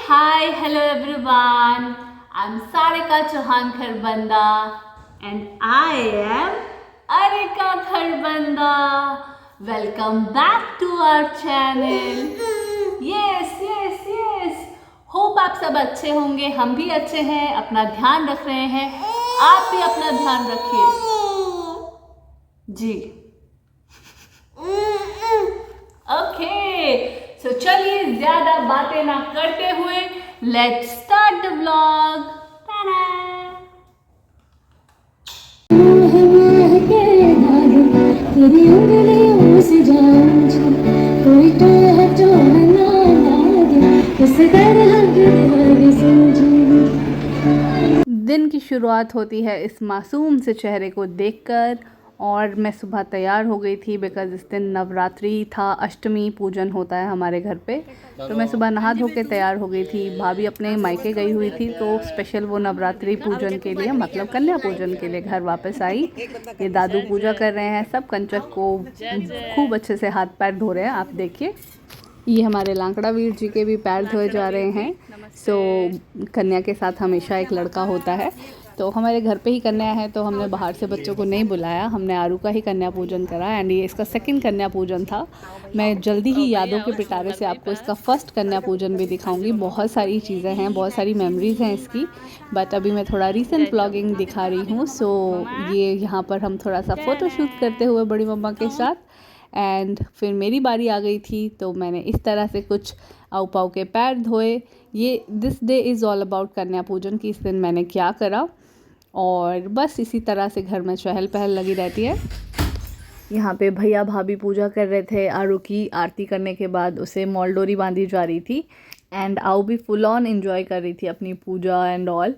Hi, hello everyone. I'm Sarika Chauhan Kharbanda and I am Arika Kharbanda. Welcome back to our channel. Yes. Hope आप सब अच्छे होंगे, हम भी अच्छे हैं, अपना ध्यान रख रहे हैं, आप भी अपना ध्यान रखिए जी। ओके, सो चलिए ज्यादा बातें ना करते हुए लेट्स स्टार्ट द व्लॉग। दिन की शुरुआत होती है इस मासूम से चेहरे को देखकर और मैं सुबह तैयार हो गई थी बिकॉज़ इस दिन नवरात्रि था, अष्टमी पूजन होता है हमारे घर पे। तो मैं सुबह नहा धो के तैयार हो गई थी। भाभी अपने मायके गई हुई थी तो स्पेशल वो नवरात्रि पूजन के लिए मतलब कन्या पूजन के लिए घर वापस आई। ये दादू पूजा कर रहे हैं, सब कंचक को खूब अच्छे से हाथ पैर धो रहे हैं। आप देखिए, ये हमारे लांकड़ा वीर जी के भी पैर धोए जा रहे हैं। कन्या के साथ हमेशा एक लड़का होता है, तो हमारे घर पे ही कन्या है तो हमने बाहर से बच्चों को नहीं बुलाया, हमने आरू का ही कन्या पूजन करा। एंड ये इसका सेकंड कन्या पूजन था। मैं जल्दी ही यादों के पिटारे से आपको इसका फर्स्ट कन्या पूजन भी दिखाऊंगी। बहुत सारी चीज़ें हैं, बहुत सारी मेमोरीज़ हैं इसकी, बट अभी मैं थोड़ा रीसेंट व्लॉगिंग दिखा रही हूँ। ये यहाँ पर हम थोड़ा सा फ़ोटोशूट करते हुए बड़ी मम्मा के साथ। एंड फिर मेरी बारी आ गई थी तो मैंने इस तरह से कुछ आऊ पाऊ के पैर धोए। ये this day is all about कन्या पूजन की इस दिन मैंने क्या करा, और बस इसी तरह से घर में चहल पहल लगी रहती है। यहाँ पे भैया भाभी पूजा कर रहे थे। आरू की आरती करने के बाद उसे मॉलडोरी बांधी जा रही थी एंड आऊ भी फुल ऑन एंजॉय कर रही थी अपनी पूजा एंड ऑल।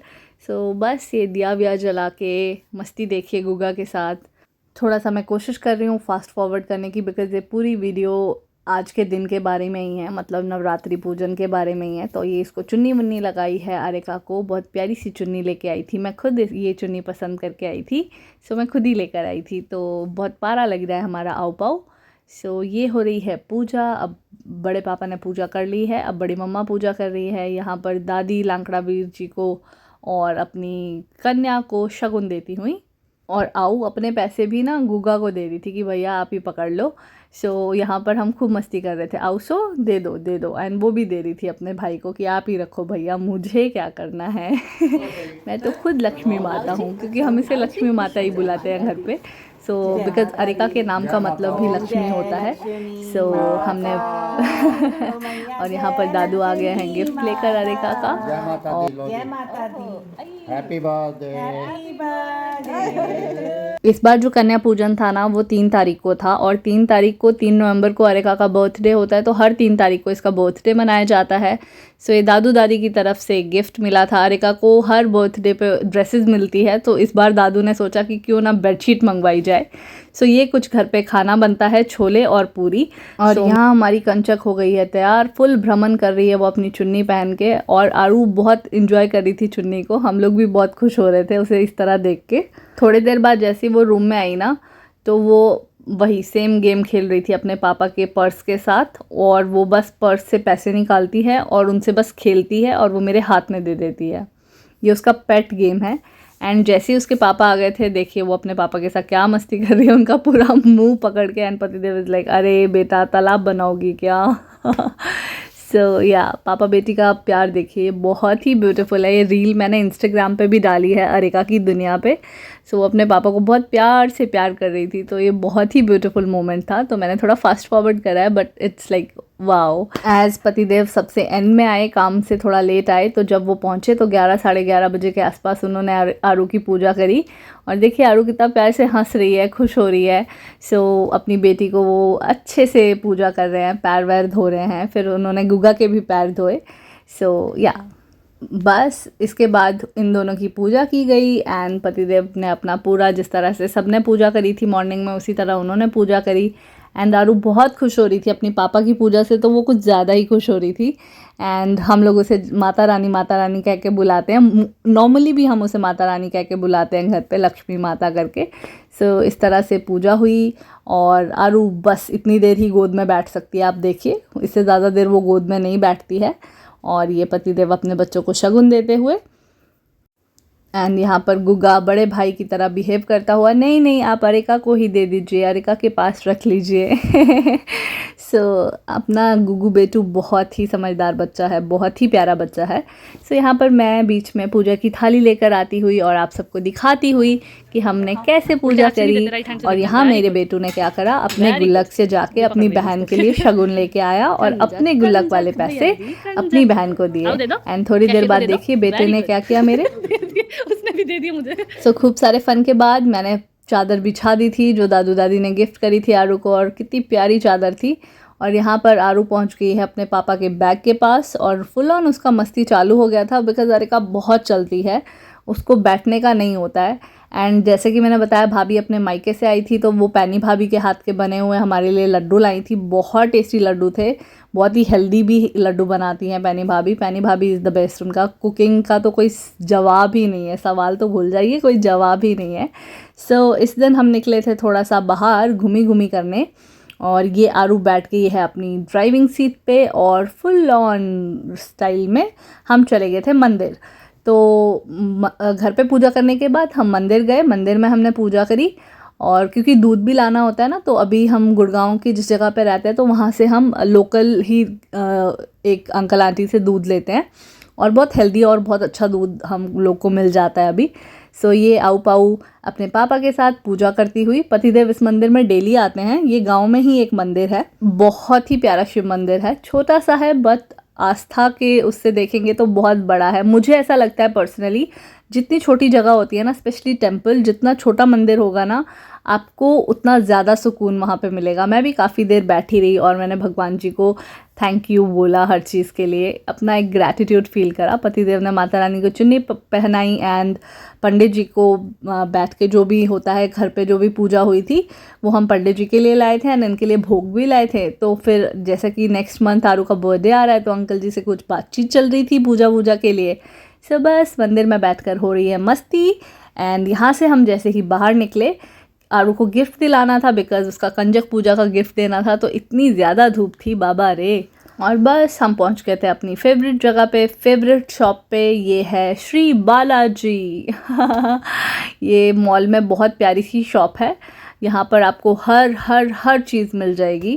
बस ये दिया विया जला के मस्ती देखिए गुगा के साथ। थोड़ा सा मैं कोशिश कर रही हूँ फास्ट फॉरवर्ड करने की बिकॉज़ ये पूरी वीडियो आज के दिन के बारे में ही है, मतलब नवरात्रि पूजन के बारे में ही है। तो ये इसको चुन्नी मुन्नी लगाई है आरिका को, बहुत प्यारी सी चुन्नी लेके आई थी। मैं खुद ये चुन्नी पसंद करके आई थी, मैं खुद ही लेकर आई थी। तो बहुत प्यारा लग रहा है हमारा आऊ पाऊ। ये हो रही है पूजा। अब बड़े पापा ने पूजा कर ली है, अब बड़ी मम्मा पूजा कर रही है। यहाँ पर दादी लांकड़ा वीर जी को और अपनी कन्या को शगुन देती हुई, और आऊ अपने पैसे भी ना गुगा को दे रही थी कि भैया आप ही पकड़ लो। यहाँ पर हम खूब मस्ती कर रहे थे, आऊ दे दो एंड वो भी दे रही थी अपने भाई को कि आप ही रखो भैया, मुझे क्या करना है। मैं तो खुद लक्ष्मी माता हूँ क्योंकि हम इसे लक्ष्मी माता ही बुलाते हैं घर पे। बिकॉज अरिका के नाम का मतलब भी लक्ष्मी होता है। हमने और यहाँ पर दादू आ गए हैं गिफ्ट लेकर अरिका का। जय माता दी, हैप्पी बर्थडे। इस बार जो कन्या पूजन था ना वो 3 तारीख को था, और 3 तारीख को 3 नवंबर को अरिका का बर्थडे होता है, तो हर 3 तारीख को इसका बर्थडे मनाया जाता है। ये दादू दादी की तरफ से गिफ्ट मिला था। अरिका को हर बर्थडे पे ड्रेसेस मिलती है, तो इस बार दादू ने सोचा कि क्यों ना बेडशीट मंगवाई जाए। ये कुछ घर पे खाना बनता है, छोले और पूरी। और यहाँ हमारी कंचक हो गई है तैयार, फुल भ्रमण कर रही है वो अपनी चुन्नी पहन के, और आरू बहुत इंजॉय कर रही थी चुन्नी को। हम लोग भी बहुत खुश हो रहे थे उसे इस तरह देख के। थोड़ी देर बाद जैसे ही वो रूम में आई ना, तो वो वही सेम गेम खेल रही थी अपने पापा के पर्स के साथ, और वो बस पर्स से पैसे निकालती है और उनसे बस खेलती है और वो मेरे हाथ में दे देती है। ये उसका पेट गेम है। एंड जैसे ही उसके पापा आ गए थे, देखिए वो अपने पापा के साथ क्या मस्ती कर रही है, उनका पूरा मुंह पकड़ के। एंड पतिदेव इज लाइक, अरे बेटा तालाब बनाओगी क्या। पापा बेटी का प्यार देखिए, बहुत ही ब्यूटीफुल है। ये रील मैंने इंस्टाग्राम पे भी डाली है अरिका की दुनिया पे। वो अपने पापा को बहुत प्यार से प्यार कर रही थी, तो ये बहुत ही ब्यूटीफुल मोमेंट था। तो मैंने थोड़ा फास्ट फॉरवर्ड करा है, but it's like wow. As पतिदेव सबसे एंड में आए, काम से थोड़ा लेट आए, तो जब वो पहुँचे तो 11 साढ़े 11 बजे के आसपास उन्होंने आरू की पूजा करी। और देखिए आरू कितना प्यार से हंस रही है, खुश हो रही है। अपनी बेटी को वो अच्छे से पूजा कर रहे हैं, पैर वैर धो रहे हैं। फिर उन्होंने गुगा के भी पैर धोए। बस इसके बाद इन दोनों की पूजा की गई एंड पतिदेव ने अपना पूरा, जिस तरह से सबने पूजा करी थी मॉर्निंग में, उसी तरह उन्होंने पूजा करी। एंड आरू बहुत खुश हो रही थी अपनी पापा की पूजा से, तो वो कुछ ज़्यादा ही खुश हो रही थी। एंड हम लोग उसे माता रानी कह के बुलाते हैं। नॉर्मली भी हम उसे माता रानी कह के बुलाते हैं घर पे, लक्ष्मी माता करके। इस तरह से पूजा हुई और आरू बस इतनी देर ही गोद में बैठ सकती है। आप देखिए, इससे ज़्यादा देर वो गोद में नहीं बैठती है। और ये पतिदेव अपने बच्चों को शगुन देते हुए। एंड यहाँ पर गुग्गा बड़े भाई की तरह बिहेव करता हुआ, नहीं नहीं आप अरिका को ही दे दीजिए, अरिका के पास रख लीजिए। सो अपना गुगू बेटू बहुत ही समझदार बच्चा है, बहुत ही प्यारा बच्चा है। सो यहाँ पर मैं बीच में पूजा की थाली लेकर आती हुई और आप सबको दिखाती हुई कि हमने कैसे पूजा करी। और यहाँ मेरे बेटू ने क्या करा, अपने गुल्लक से जाके अपनी बहन के लिए शगुन लेके आया और अपने गुल्लक वाले पैसे अपनी बहन को दिए। एंड थोड़ी देर बाद देखिए बेटे ने क्या किया मेरे, उसने भी दे दिया मुझे। सो खूब सारे फन के बाद मैंने चादर बिछा दी थी जो दादू दादी ने गिफ्ट करी थी आरू को, और कितनी प्यारी चादर थी। और यहाँ पर आरू पहुँच गई है अपने पापा के बैग के पास और फुल ऑन उसका मस्ती चालू हो गया था, बिकॉज अरिका बहुत चलती है, उसको बैठने का नहीं होता है। एंड जैसे कि मैंने बताया भाभी अपने मायके से आई थी, तो वो पैनी भाभी के हाथ के बने हुए हमारे लिए लड्डू लाई थी। बहुत टेस्टी लड्डू थे, बहुत ही हेल्दी भी लड्डू बनाती हैं पैनी भाभी। पैनी भाभी इज़ द बेस्ट, उनका कुकिंग का तो कोई जवाब ही नहीं है, सवाल तो भूल जाइए, कोई जवाब ही नहीं है। सो इस दिन हम निकले थे थोड़ा सा बाहर घूमी घूमी करने, और ये आरू बैठ गई है अपनी ड्राइविंग सीट पे और फुल ऑन स्टाइल में हम चले गए थे मंदिर। तो घर पे पूजा करने के बाद हम मंदिर गए, मंदिर में हमने पूजा करी। और क्योंकि दूध भी लाना होता है ना, तो अभी हम गुड़गांव की जिस जगह पे रहते हैं तो वहाँ से हम लोकल ही एक अंकल आंटी से दूध लेते हैं, और बहुत हेल्दी और बहुत अच्छा दूध हम लोग को मिल जाता है अभी। सो ये आऊ पाऊ अपने पापा के साथ पूजा करती हुई, पतिदेव इस मंदिर में डेली आते हैं। ये गांव में ही एक मंदिर है, बहुत ही प्यारा शिव मंदिर है, छोटा सा है बट आस्था के उससे देखेंगे तो बहुत बड़ा है। मुझे ऐसा लगता है पर्सनली, जितनी छोटी जगह होती है ना, स्पेशली टेम्पल, जितना छोटा मंदिर होगा ना, आपको उतना ज़्यादा सुकून वहाँ पे मिलेगा। मैं भी काफ़ी देर बैठी रही और मैंने भगवान जी को थैंक यू बोला हर चीज़ के लिए, अपना एक ग्रैटिट्यूड फील करा। पतिदेव ने माता रानी को चुन्नी पहनाई एंड पंडित जी को बैठ के जो भी होता है घर पे, जो भी पूजा हुई थी वो हम पंडित जी के लिए लाए थे एंड इनके लिए भोग भी लाए थे। तो फिर जैसा कि नेक्स्ट मंथ आरू का बर्थडे आ रहा है, तो अंकल जी से कुछ बातचीत चल रही थी पूजा वूजा के लिए। सो बस मंदिर में बैठकर हो रही है मस्ती। एंड यहाँ से हम जैसे ही बाहर निकले, आरू को गिफ्ट दिलाना था बिकॉज उसका कंजक पूजा का गिफ्ट देना था, तो इतनी ज़्यादा धूप थी बाबा रे। और बस हम पहुंच गए थे अपनी फेवरेट जगह पे, फेवरेट शॉप पे। ये है श्री बालाजी। ये मॉल में बहुत प्यारी सी शॉप है, यहाँ पर आपको हर चीज़ मिल जाएगी।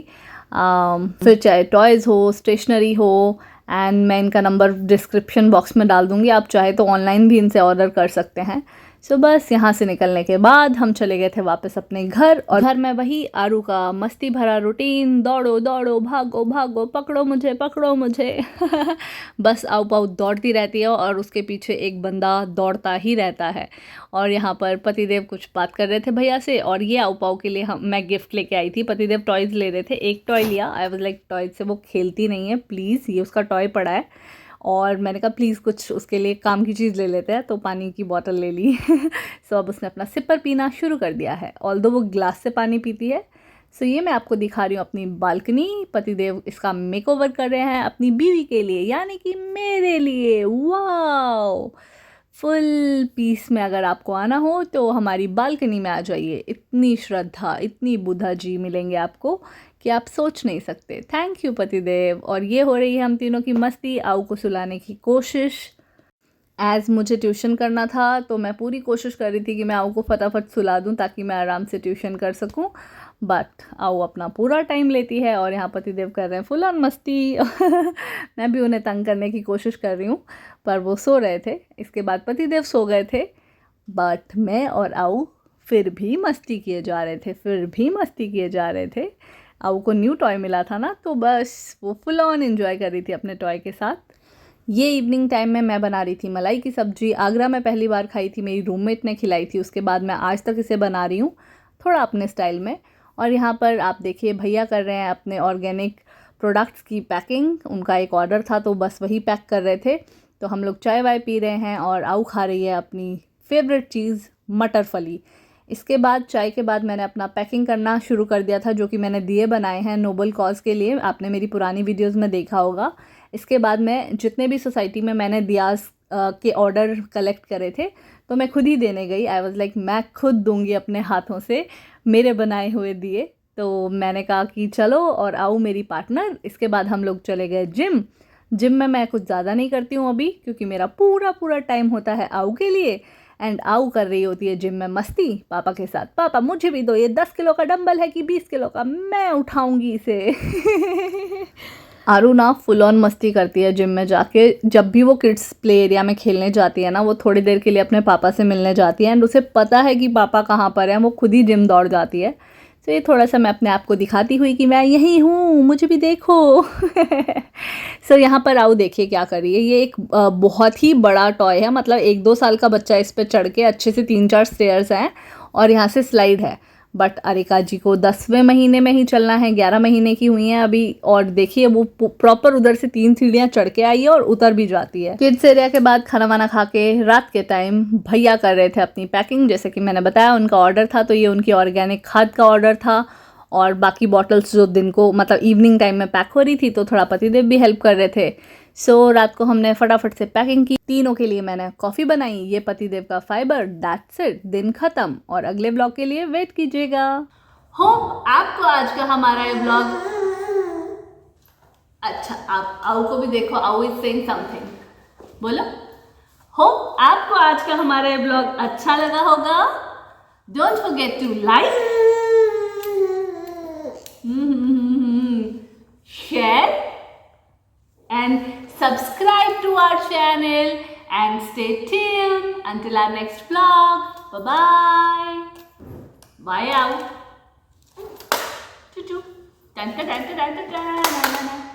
फिर चाहे टॉयज़ हो, स्टेशनरी हो। एंड मैं इनका नंबर डिस्क्रिप्शन बॉक्स में डाल दूँगी, आप चाहे तो ऑनलाइन भी इनसे ऑर्डर कर सकते हैं। सो बस यहाँ से निकलने के बाद हम चले गए थे वापस अपने घर, और घर में वही आरू का मस्ती भरा रूटीन, दौड़ो दौड़ो, भागो भागो, पकड़ो मुझे। बस आऊ पाऊ दौड़ती रहती है और उसके पीछे एक बंदा दौड़ता ही रहता है। और यहाँ पर पतिदेव कुछ बात कर रहे थे भैया से, और ये आऊ पाऊ के लिए मैं गिफ्ट लेके आई थी। पतिदेव टॉयज़ ले रहे थे, एक टॉय लिया, आई वाज लाइक टॉयज़ से वो खेलती नहीं है, प्लीज़, ये उसका टॉय पड़ा है। और मैंने कहा प्लीज़ कुछ उसके लिए काम की चीज़ ले लेते हैं, तो पानी की बोतल ले ली। सो अब उसने अपना सिपर पीना शुरू कर दिया है, ऑल्दो वो ग्लास से पानी पीती है। सो ये मैं आपको दिखा रही हूँ अपनी बालकनी। पतिदेव इसका मेकओवर कर रहे हैं अपनी बीवी के लिए, यानी कि मेरे लिए। वाओ, फुल पीस में अगर आपको आना हो तो हमारी बालकनी में आ जाइए। इतनी श्रद्धा, इतनी बुद्धा जी मिलेंगे आपको कि आप सोच नहीं सकते। थैंक यू पतिदेव। और ये हो रही है हम तीनों की मस्ती, आऊ को सुलाने की कोशिश। एज़ मुझे ट्यूशन करना था तो मैं पूरी कोशिश कर रही थी कि मैं आऊ को फटाफट सुला दूं ताकि मैं आराम से ट्यूशन कर सकूं, बट आऊ अपना पूरा टाइम लेती है और यहाँ पतिदेव कर रहे हैं फुल ऑन मस्ती। मैं भी उन्हें तंग करने की कोशिश कर रही हूँ, पर वो सो रहे थे। इसके बाद पतिदेव सो गए थे, बट मैं और आऊ फिर भी मस्ती किए जा रहे थे। आऊ को न्यू टॉय मिला था ना, तो बस वो फुल ऑन एंजॉय कर रही थी अपने टॉय के साथ। ये इवनिंग टाइम में मैं बना रही थी मलाई की सब्ज़ी। आगरा में पहली बार खाई थी, मेरी रूममेट ने खिलाई थी, उसके बाद मैं आज तक इसे बना रही हूँ थोड़ा अपने स्टाइल में। और यहाँ पर आप देखिए भैया कर रहे हैं अपने ऑर्गेनिक प्रोडक्ट्स की पैकिंग। उनका एक ऑर्डर था तो बस वही पैक कर रहे थे। तो हम लोग चाय वाय पी रहे हैं और आऊ खा रही है अपनी फेवरेट चीज़ मटर फली। इसके बाद चाय के बाद मैंने अपना पैकिंग करना शुरू कर दिया था, जो कि मैंने दिए बनाए हैं नोबल कॉज के लिए, आपने मेरी पुरानी वीडियोस में देखा होगा। इसके बाद मैं जितने भी सोसाइटी में मैंने दियास के ऑर्डर कलेक्ट करे थे तो मैं खुद ही देने गई। आई वाज लाइक मैं खुद दूंगी अपने हाथों से मेरे बनाए हुए दिए। तो मैंने कहा कि चलो और आऊ मेरी पार्टनर। इसके बाद हम लोग चले गए जिम। जिम में मैं कुछ ज़्यादा नहीं करती हूँ अभी, क्योंकि मेरा पूरा टाइम होता है आऊ के लिए। एंड आऊ कर रही होती है जिम में मस्ती पापा के साथ। पापा मुझे भी दो, ये 10 किलो का डंबल है कि 20 किलो का, मैं उठाऊंगी इसे। आरू ना फुल ऑन मस्ती करती है जिम में जाके। जब भी वो किड्स प्ले एरिया में खेलने जाती है ना, वो थोड़ी देर के लिए अपने पापा से मिलने जाती है। एंड उसे पता है कि पापा कहाँ पर हैं, वो खुद ही जिम दौड़ जाती है। तो ये थोड़ा सा मैं अपने आप को दिखाती हुई कि मैं यहीं हूँ, मुझे भी देखो। सो यहाँ पर आओ, देखिए क्या कर रही है। ये एक बहुत ही बड़ा टॉय है, मतलब 1-2 साल का बच्चा इस पर चढ़ के अच्छे से 3-4 स्टेयर्स हैं और यहाँ से स्लाइड है। बट अरिका जी को 10वें महीने में ही चलना है, 11 महीने की हुई हैं अभी। और देखिए वो प्रॉपर उधर से 3 सीढ़ियाँ चढ़ के आई है और उतर भी जाती है। किड्स एरिया के बाद खाना वाना खा के रात के टाइम भैया कर रहे थे अपनी पैकिंग। जैसे कि मैंने बताया उनका ऑर्डर था, तो ये उनकी ऑर्गेनिक खाद का ऑर्डर था। और बाकी बॉटल्स जो दिन को मतलब इवनिंग टाइम में पैक हो रही थी, तो थोड़ा पतिदेव भी हेल्प कर रहे थे। सो रात को हमने फटाफट से पैकिंग की। तीनों के लिए मैंने कॉफ़ी बनाई, ये पतिदेव का फाइबर। दैट्स इट, दिन ख़त्म। और अगले ब्लॉग के लिए वेट कीजिएगा। होप आपको आज का हमारा ये ब्लॉग अच्छा, आप आऊ को भी देखो, आऊ इज सेइंग समथिंग, बोलो। होप आपको आज का हमारा ये ब्लॉग अच्छा लगा होगा। Don't forget to like, share and subscribe to our channel and stay tuned until our next vlog. Bye bye. Bye out. Choo choo. Dun dun dun dun dun dun dun.